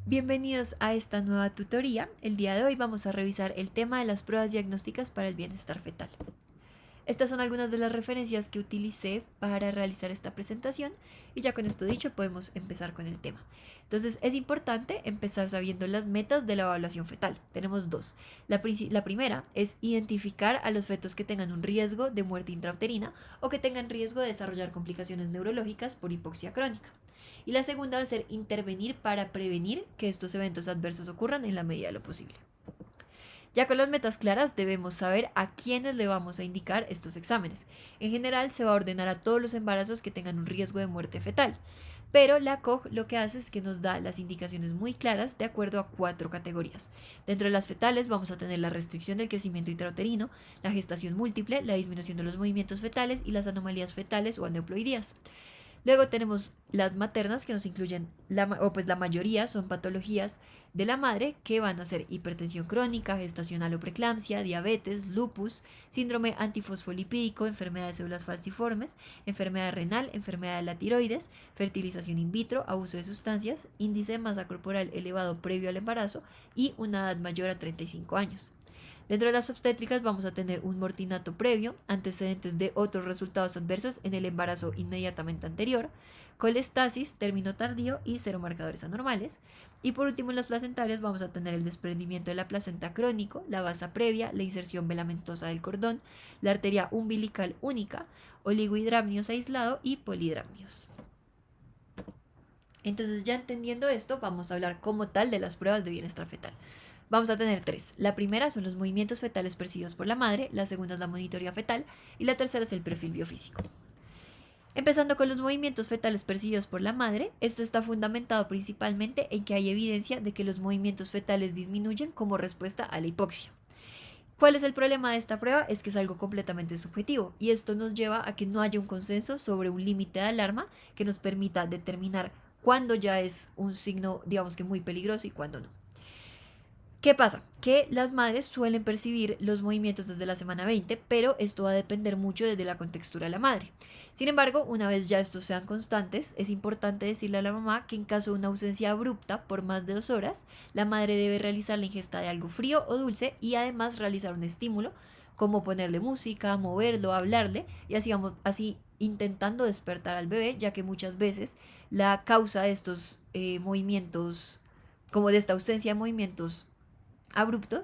Bienvenidos a esta nueva tutoría. El día de hoy vamos a revisar el tema de las pruebas diagnósticas para el bienestar fetal. Estas son algunas de las referencias que utilicé para realizar esta presentación y ya con esto dicho podemos empezar con el tema. Entonces es importante empezar sabiendo las metas de la evaluación fetal. Tenemos dos. La primera es identificar a los fetos que tengan un riesgo de muerte intrauterina o que tengan riesgo de desarrollar complicaciones neurológicas por hipoxia crónica. Y la segunda va a ser intervenir para prevenir que estos eventos adversos ocurran en la medida de lo posible. Ya con las metas claras debemos saber a quiénes le vamos a indicar estos exámenes. En general se va a ordenar a todos los embarazos que tengan un riesgo de muerte fetal, pero la COG lo que hace es que nos da las indicaciones muy claras de acuerdo a 4 categorías. Dentro de las fetales vamos a tener la restricción del crecimiento intrauterino, la gestación múltiple, la disminución de los movimientos fetales y las anomalías fetales o aneuploidías. Luego tenemos las maternas que nos incluyen, la mayoría son patologías de la madre que van a ser hipertensión crónica, gestacional o preeclampsia, diabetes, lupus, síndrome antifosfolipídico, enfermedad de células falciformes, enfermedad renal, enfermedad de la tiroides, fertilización in vitro, abuso de sustancias, índice de masa corporal elevado previo al embarazo y una edad mayor a 35 años. Dentro de las obstétricas vamos a tener un mortinato previo, antecedentes de otros resultados adversos en el embarazo inmediatamente anterior, colestasis, término tardío y cero marcadores anormales. Y por último en las placentarias vamos a tener el desprendimiento de la placenta crónico, la basa previa, la inserción velamentosa del cordón, la arteria umbilical única, oligohidramnios aislado y polidramnios. Entonces ya entendiendo esto vamos a hablar como tal de las pruebas de bienestar fetal. Vamos a tener 3. La primera son los movimientos fetales percibidos por la madre, la segunda es la monitoría fetal y la tercera es el perfil biofísico. Empezando con los movimientos fetales percibidos por la madre, esto está fundamentado principalmente en que hay evidencia de que los movimientos fetales disminuyen como respuesta a la hipoxia. ¿Cuál es el problema de esta prueba? Es que es algo completamente subjetivo y esto nos lleva a que no haya un consenso sobre un límite de alarma que nos permita determinar cuándo ya es un signo, digamos que muy peligroso y cuándo no. ¿Qué pasa? Que las madres suelen percibir los movimientos desde la semana 20, pero esto va a depender mucho desde la contextura de la madre. Sin embargo, una vez ya estos sean constantes, es importante decirle a la mamá que en caso de una ausencia abrupta por más de 2 horas, la madre debe realizar la ingesta de algo frío o dulce y además realizar un estímulo, como ponerle música, moverlo, hablarle y así intentando despertar al bebé, ya que muchas veces la causa de estos movimientos, como de esta ausencia de movimientos abrupto,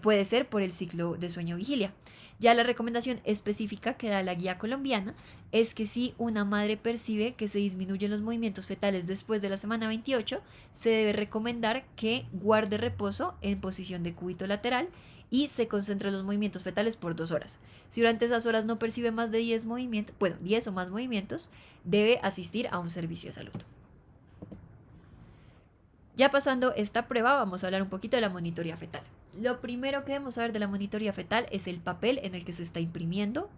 puede ser por el ciclo de sueño-vigilia. Ya la recomendación específica que da la guía colombiana es que si una madre percibe que se disminuyen los movimientos fetales después de la semana 28, se debe recomendar que guarde reposo en posición de cúbito lateral y se concentre en los movimientos fetales por 2 horas. Si durante esas horas no percibe más de 10 movimientos, bueno, 10 o más movimientos, debe asistir a un servicio de salud. Ya pasando esta prueba, vamos a hablar un poquito de la monitoría fetal. Lo primero que debemos saber de la monitoría fetal es el papel en el que se está imprimiendo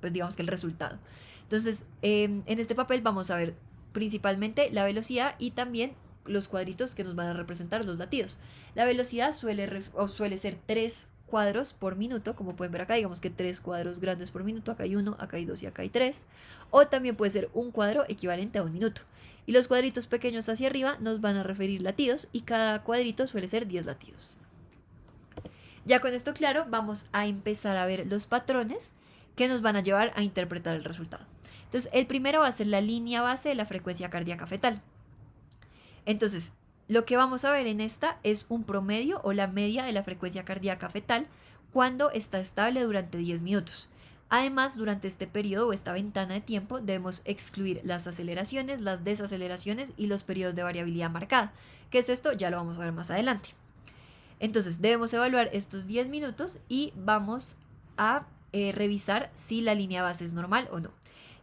pues digamos que el resultado. Entonces, en este papel vamos a ver principalmente la velocidad y también los cuadritos que nos van a representar los latidos. La velocidad suele ser 3 cuadros por minuto, como pueden ver acá, digamos que 3 cuadros grandes por minuto, acá hay 1, acá hay 2 y acá hay 3. O también puede ser un cuadro equivalente a 1 minuto. Y los cuadritos pequeños hacia arriba nos van a referir latidos y cada cuadrito suele ser 10 latidos. Ya con esto claro, vamos a empezar a ver los patrones que nos van a llevar a interpretar el resultado. Entonces, el primero va a ser la línea base de la frecuencia cardíaca fetal. Entonces, lo que vamos a ver en esta es un promedio o la media de la frecuencia cardíaca fetal cuando está estable durante 10 minutos. Además, durante este periodo o esta ventana de tiempo debemos excluir las aceleraciones, las desaceleraciones y los periodos de variabilidad marcada. ¿Qué es esto? Ya lo vamos a ver más adelante. Entonces, debemos evaluar estos 10 minutos y vamos a revisar si la línea base es normal o no.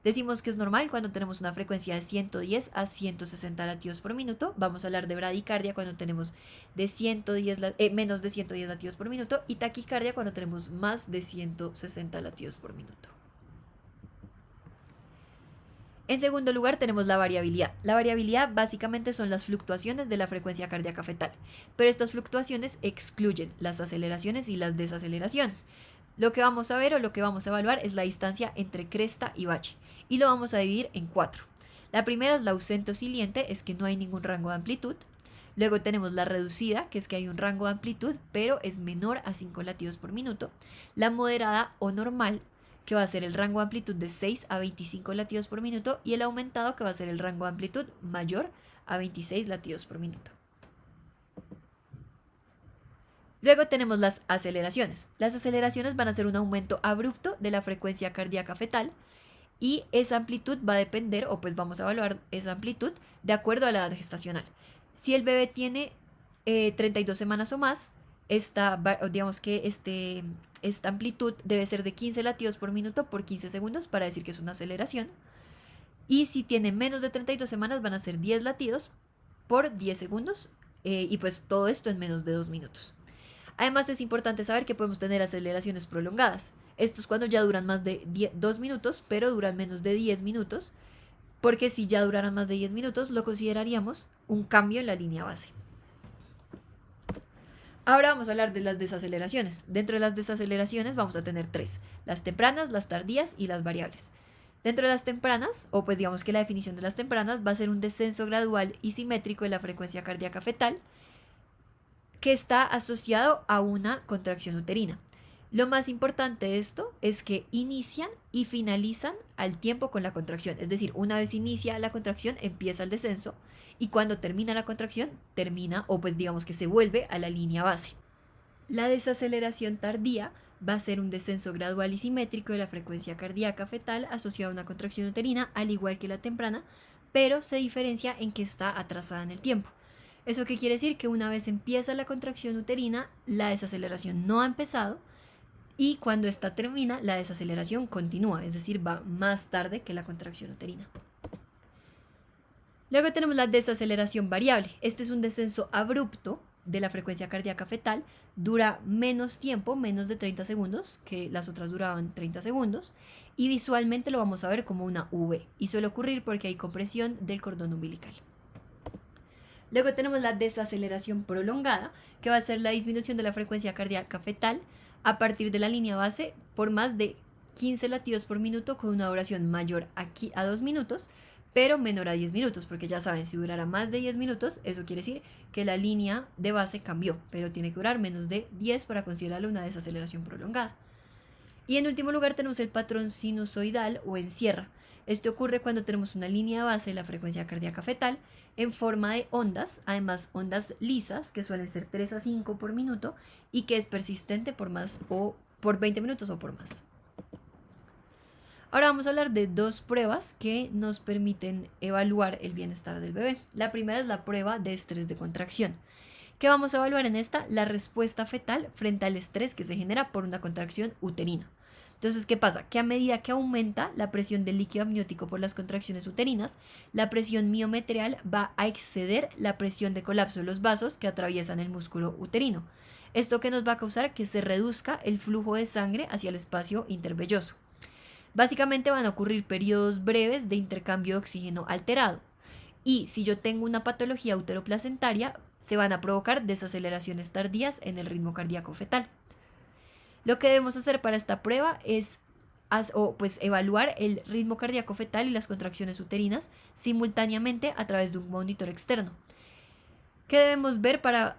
Decimos que es normal cuando tenemos una frecuencia de 110 a 160 latidos por minuto. Vamos a hablar de bradicardia cuando tenemos menos de 110 latidos por minuto y taquicardia cuando tenemos más de 160 latidos por minuto. En segundo lugar tenemos la variabilidad. La variabilidad básicamente son las fluctuaciones de la frecuencia cardíaca fetal, pero estas fluctuaciones excluyen las aceleraciones y las desaceleraciones. Lo que vamos a ver o lo que vamos a evaluar es la distancia entre cresta y valle y lo vamos a dividir en 4. La primera es la ausente oscilante, es que no hay ningún rango de amplitud. Luego tenemos la reducida, que es que hay un rango de amplitud, pero es menor a 5 latidos por minuto. La moderada o normal, que va a ser el rango de amplitud de 6 a 25 latidos por minuto. Y el aumentado, que va a ser el rango de amplitud mayor a 26 latidos por minuto. Luego tenemos las aceleraciones. Las aceleraciones van a ser un aumento abrupto de la frecuencia cardíaca fetal. Y esa amplitud va a depender, o pues vamos a evaluar esa amplitud de acuerdo a la edad gestacional. Si el bebé tiene 32 semanas o más, digamos que esta amplitud debe ser de 15 latidos por minuto por 15 segundos para decir que es una aceleración. Y si tiene menos de 32 semanas van a ser 10 latidos por 10 segundos y pues todo esto en menos de 2 minutos. Además es importante saber que podemos tener aceleraciones prolongadas. Esto es cuando ya duran más de 2 minutos, pero duran menos de 10 minutos, porque si ya duraran más de 10 minutos, lo consideraríamos un cambio en la línea base. Ahora vamos a hablar de las desaceleraciones. Dentro de las desaceleraciones vamos a tener 3, las tempranas, las tardías y las variables. Dentro de las tempranas, o pues digamos que la definición de las tempranas va a ser un descenso gradual y simétrico de la frecuencia cardíaca fetal, que está asociado a una contracción uterina. Lo más importante de esto es que inician y finalizan al tiempo con la contracción. Es decir, una vez inicia la contracción, empieza el descenso y cuando termina la contracción, termina o pues digamos que se vuelve a la línea base. La desaceleración tardía va a ser un descenso gradual y simétrico de la frecuencia cardíaca fetal asociado a una contracción uterina, al igual que la temprana, pero se diferencia en que está atrasada en el tiempo. ¿Eso qué quiere decir? Que una vez empieza la contracción uterina, la desaceleración no ha empezado, y cuando esta termina, la desaceleración continúa, es decir, va más tarde que la contracción uterina. Luego tenemos la desaceleración variable. Este es un descenso abrupto de la frecuencia cardíaca fetal, dura menos tiempo, menos de 30 segundos, que las otras duraban 30 segundos, y visualmente lo vamos a ver como una V, y suele ocurrir porque hay compresión del cordón umbilical. Luego tenemos la desaceleración prolongada, que va a ser la disminución de la frecuencia cardíaca fetal a partir de la línea base por más de 15 latidos por minuto con una duración mayor a 2 minutos, pero menor a 10 minutos, porque ya saben, si durara más de 10 minutos, eso quiere decir que la línea de base cambió, pero tiene que durar menos de 10 para considerarlo una desaceleración prolongada. Y en último lugar tenemos el patrón sinusoidal o en sierra. Este ocurre cuando tenemos una línea base de la frecuencia cardíaca fetal en forma de ondas, además ondas lisas, que suelen ser 3 a 5 por minuto y que es persistente por más o por 20 minutos o por más. Ahora vamos a hablar de 2 pruebas que nos permiten evaluar el bienestar del bebé. La primera es la prueba de estrés de contracción. ¿Qué vamos a evaluar en esta? La respuesta fetal frente al estrés que se genera por una contracción uterina. Entonces, ¿qué pasa? Que a medida que aumenta la presión del líquido amniótico por las contracciones uterinas, la presión miometrial va a exceder la presión de colapso de los vasos que atraviesan el músculo uterino. Esto que nos va a causar que se reduzca el flujo de sangre hacia el espacio intervelloso. Básicamente van a ocurrir periodos breves de intercambio de oxígeno alterado. Y si yo tengo una patología uteroplacentaria, se van a provocar desaceleraciones tardías en el ritmo cardíaco fetal. Lo que debemos hacer para esta prueba es evaluar el ritmo cardíaco fetal y las contracciones uterinas simultáneamente a través de un monitor externo. ¿Qué debemos ver para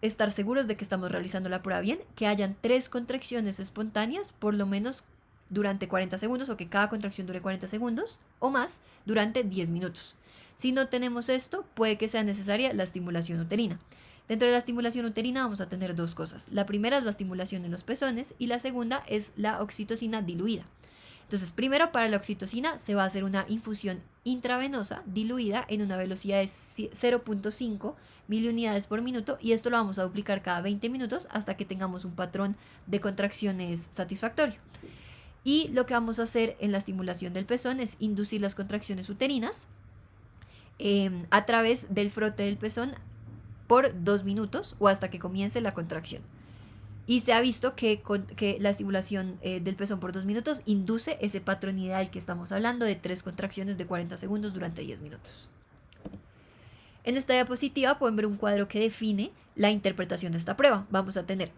estar seguros de que estamos realizando la prueba bien? Que hayan 3 contracciones espontáneas, por lo menos durante 40 segundos, o que cada contracción dure 40 segundos o más durante 10 minutos. Si no tenemos esto, puede que sea necesaria la estimulación uterina. Dentro de la estimulación uterina vamos a tener 2 cosas. La primera es la estimulación en los pezones y la segunda es la oxitocina diluida. Entonces, primero para la oxitocina se va a hacer una infusión intravenosa diluida en una velocidad de 0.5 miliunidades por minuto y esto lo vamos a duplicar cada 20 minutos hasta que tengamos un patrón de contracciones satisfactorio. Y lo que vamos a hacer en la estimulación del pezón es inducir las contracciones uterinas a través del frote del pezón por 2 minutos o hasta que comience la contracción. Y se ha visto que la estimulación del pezón por 2 minutos induce ese patrón ideal que estamos hablando de 3 contracciones de 40 segundos durante 10 minutos. En esta diapositiva pueden ver un cuadro que define la interpretación de esta prueba. Vamos a tener,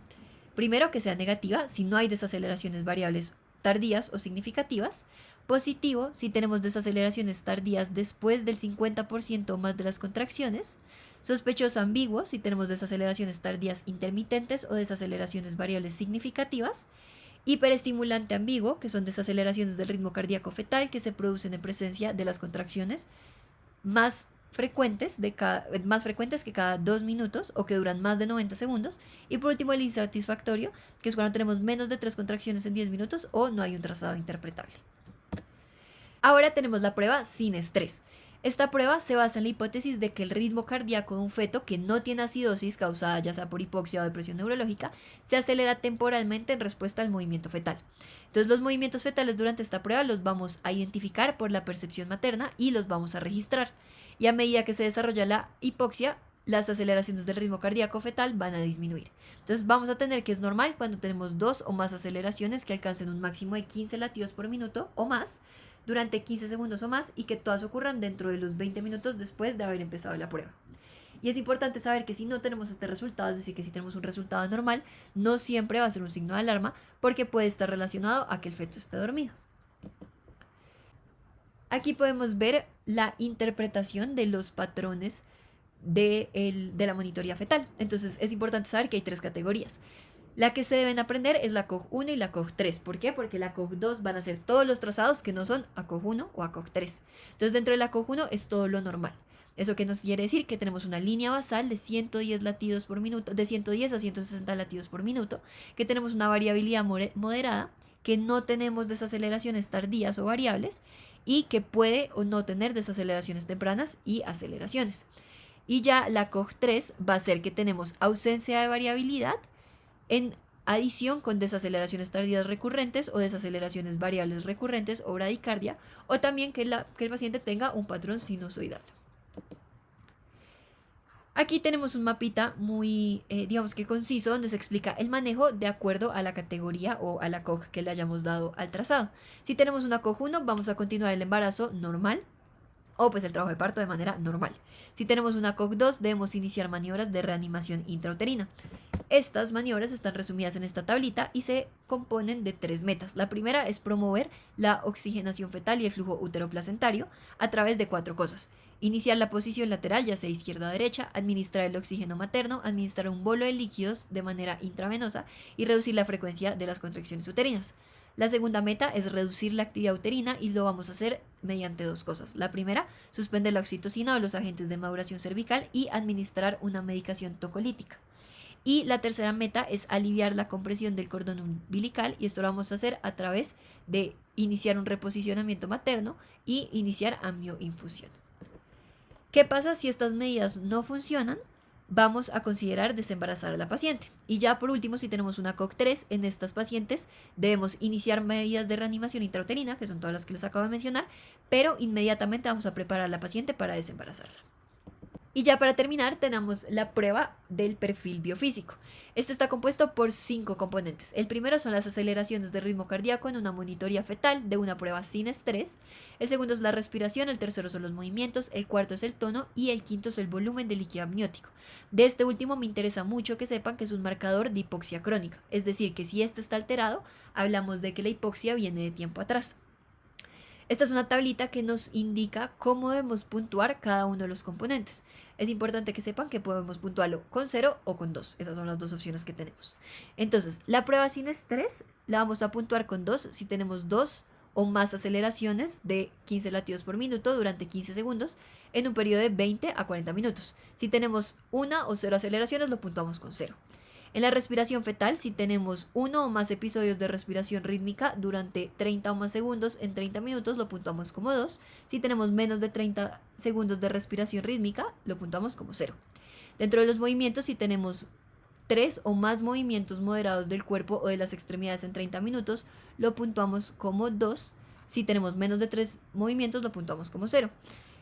primero, que sea negativa si no hay desaceleraciones variables tardías o significativas. Positivo si tenemos desaceleraciones tardías después del 50% o más de las contracciones. Sospechoso ambiguo si tenemos desaceleraciones tardías intermitentes o desaceleraciones variables significativas. Hiperestimulante ambiguo, que son desaceleraciones del ritmo cardíaco fetal que se producen en presencia de las contracciones más frecuentes, más frecuentes que cada 2 minutos o que duran más de 90 segundos. Y por último, el insatisfactorio, que es cuando tenemos menos de 3 contracciones en 10 minutos o no hay un trazado interpretable. Ahora tenemos la prueba sin estrés. Esta prueba se basa en la hipótesis de que el ritmo cardíaco de un feto que no tiene acidosis causada ya sea por hipoxia o depresión neurológica se acelera temporalmente en respuesta al movimiento fetal. Entonces los movimientos fetales durante esta prueba los vamos a identificar por la percepción materna y los vamos a registrar. Y a medida que se desarrolla la hipoxia, las aceleraciones del ritmo cardíaco fetal van a disminuir. Entonces vamos a tener que es normal cuando tenemos 2 o más aceleraciones que alcancen un máximo de 15 latidos por minuto o más durante 15 segundos o más y que todas ocurran dentro de los 20 minutos después de haber empezado la prueba. Y es importante saber que si no tenemos este resultado, es decir, que si tenemos un resultado normal, no siempre va a ser un signo de alarma porque puede estar relacionado a que el feto esté dormido. Aquí podemos ver la interpretación de los patrones de la monitoría fetal. Entonces es importante saber que hay 3 categorías. La que se deben aprender es la COG1 y la COG3. ¿Por qué? Porque la COG2 van a ser todos los trazados que no son a COG1 o a COG3. Entonces dentro de la COG1 es todo lo normal. ¿Eso qué nos quiere decir? Que tenemos una línea basal de 110 latidos por minuto, de 110 a 160 latidos por minuto, que tenemos una variabilidad moderada, que no tenemos desaceleraciones tardías o variables y que puede o no tener desaceleraciones tempranas y aceleraciones. Y ya la COG3 va a ser que tenemos ausencia de variabilidad en adición con desaceleraciones tardías recurrentes o desaceleraciones variables recurrentes o bradicardia, o también que el paciente tenga un patrón sinusoidal. Aquí tenemos un mapita muy, digamos que conciso, donde se explica el manejo de acuerdo a la categoría o a la COG que le hayamos dado al trazado. Si tenemos una COG1, vamos a continuar el embarazo normal o pues el trabajo de parto de manera normal. Si tenemos una COG2, debemos iniciar maniobras de reanimación intrauterina. Estas maniobras están resumidas en esta tablita y se componen de 3 metas. La primera es promover la oxigenación fetal y el flujo uteroplacentario a través de 4 cosas. Iniciar la posición lateral, ya sea izquierda o derecha, administrar el oxígeno materno, administrar un bolo de líquidos de manera intravenosa y reducir la frecuencia de las contracciones uterinas. La segunda meta es reducir la actividad uterina y lo vamos a hacer mediante 2 cosas. La primera, suspender la oxitocina o los agentes de maduración cervical y administrar una medicación tocolítica. Y la tercera meta es aliviar la compresión del cordón umbilical y esto lo vamos a hacer a través de iniciar un reposicionamiento materno y iniciar amnioinfusión. ¿Qué pasa si estas medidas no funcionan? Vamos a considerar desembarazar a la paciente. Y ya por último, si tenemos una COG3, en estas pacientes debemos iniciar medidas de reanimación intrauterina, que son todas las que les acabo de mencionar, pero inmediatamente vamos a preparar a la paciente para desembarazarla. Y ya para terminar tenemos la prueba del perfil biofísico. Este está compuesto por 5 componentes. El primero son las aceleraciones de ritmo cardíaco en una monitoría fetal de una prueba sin estrés. El segundo es la respiración, el tercero son los movimientos, el cuarto es el tono y el quinto es el volumen de líquido amniótico. De este último me interesa mucho que sepan que es un marcador de hipoxia crónica, es decir, que si este está alterado, hablamos de que la hipoxia viene de tiempo atrás. Esta es una tablita que nos indica cómo debemos puntuar cada uno de los componentes. Es importante que sepan que podemos puntuarlo con 0 o con 2. Esas son las 2 opciones que tenemos. Entonces, la prueba sin estrés la vamos a puntuar con 2 si tenemos 2 o más aceleraciones de 15 latidos por minuto durante 15 segundos en un periodo de 20 a 40 minutos. Si tenemos 1 o 0 aceleraciones, lo puntuamos con 0. En la respiración fetal, si tenemos 1 o más episodios de respiración rítmica durante 30 o más segundos en 30 minutos, lo puntuamos como 2. Si tenemos menos de 30 segundos de respiración rítmica, lo puntuamos como 0. Dentro de los movimientos, si tenemos 3 o más movimientos moderados del cuerpo o de las extremidades en 30 minutos, lo puntuamos como 2. Si tenemos menos de 3 movimientos, lo puntuamos como 0.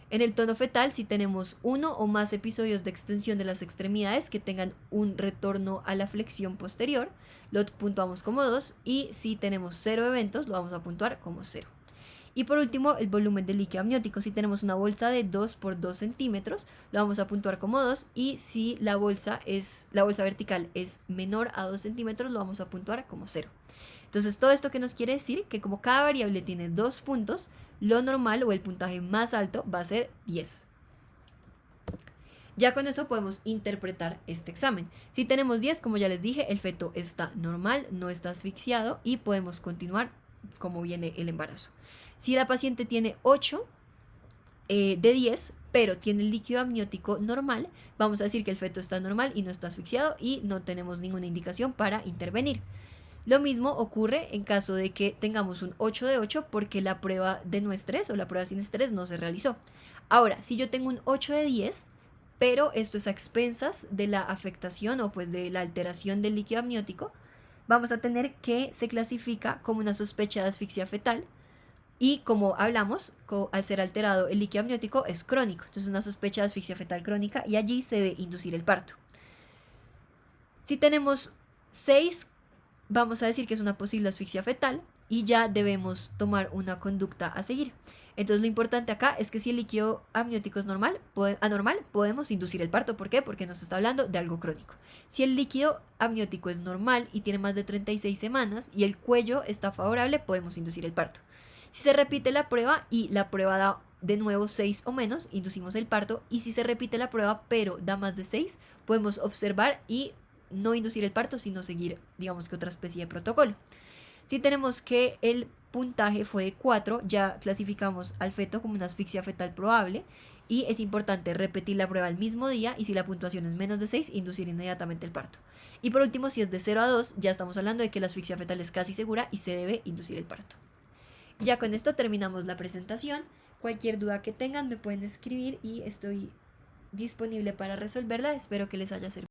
En el tono fetal, si tenemos 1 o más episodios de extensión de las extremidades que tengan un retorno a la flexión posterior, lo puntuamos como 2. Y si tenemos 0 eventos, lo vamos a puntuar como 0. Y por último, el volumen de líquido amniótico. Si tenemos una bolsa de 2 por 2 centímetros, lo vamos a puntuar como 2. Y si la bolsa vertical es menor a 2 centímetros, lo vamos a puntuar como 0. Entonces, todo esto que nos quiere decir que como cada variable tiene 2 puntos, lo normal o el puntaje más alto va a ser 10. Ya con eso podemos interpretar este examen. Si tenemos 10, como ya les dije, el feto está normal, no está asfixiado y podemos continuar como viene el embarazo. Si la paciente tiene 8 de 10, pero tiene el líquido amniótico normal, vamos a decir que el feto está normal y no está asfixiado y no tenemos ninguna indicación para intervenir. Lo mismo ocurre en caso de que tengamos un 8 de 8 porque la prueba de no estrés o la prueba sin estrés no se realizó. Ahora, si yo tengo un 8 de 10, pero esto es a expensas de la afectación o pues de la alteración del líquido amniótico, vamos a tener que se clasifica como una sospecha de asfixia fetal y como hablamos, al ser alterado el líquido amniótico es crónico, entonces una sospecha de asfixia fetal crónica y allí se debe inducir el parto. Si tenemos 6, vamos a decir que es una posible asfixia fetal y ya debemos tomar una conducta a seguir. Entonces lo importante acá es que si el líquido amniótico es anormal, podemos inducir el parto. ¿Por qué? Porque nos está hablando de algo crónico. Si el líquido amniótico es normal y tiene más de 36 semanas y el cuello está favorable, podemos inducir el parto. Si se repite la prueba y la prueba da de nuevo 6 o menos, inducimos el parto. Y si se repite la prueba pero da más de 6, podemos observar y no inducir el parto, sino seguir, digamos que otra especie de protocolo. Si tenemos que el puntaje fue de 4, ya clasificamos al feto como una asfixia fetal probable y es importante repetir la prueba el mismo día y si la puntuación es menos de 6, inducir inmediatamente el parto. Y por último, si es de 0 a 2, ya estamos hablando de que la asfixia fetal es casi segura y se debe inducir el parto. Ya con esto terminamos la presentación. Cualquier duda que tengan me pueden escribir y estoy disponible para resolverla. Espero que les haya servido.